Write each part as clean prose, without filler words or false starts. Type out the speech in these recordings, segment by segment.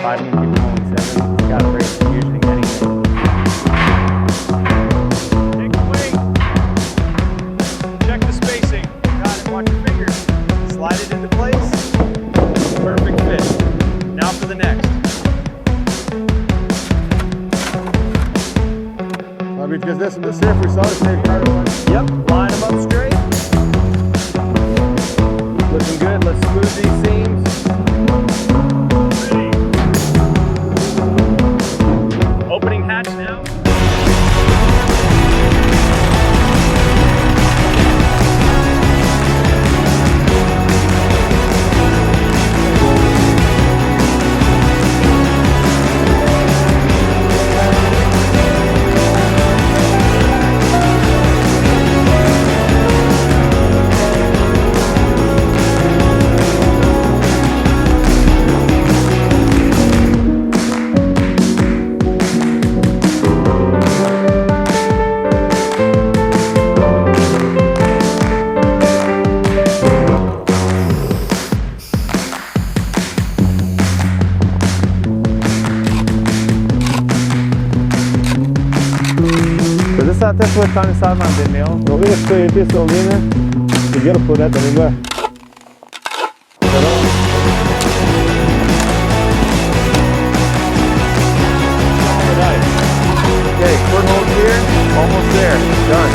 5 and keep only 7. It's got great fusioning anything. Take the weight. Check the spacing. Got it. Watch your fingers. Slide it into place. Perfect fit. Now for the next. Because this and this here, if we saw this maybe part of it. Yep. Line them up straight. Looking good. Let's smooth these seams. Ready. Opening hatch now. Até foi estar nessa armada, meu. Não vi as coisas que estão vindo, seguiram por dentro ali, vai. Okay, foothold here, almost there, done.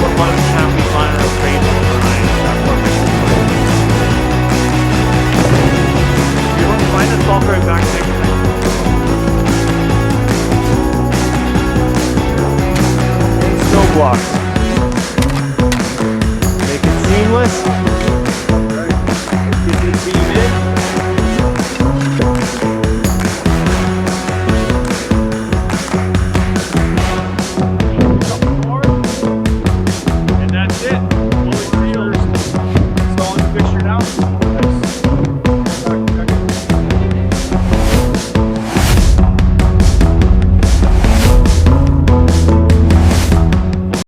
What one can we find a frame behind that perfect? You don't find the sulfur back there. Blocks. Make it seamless.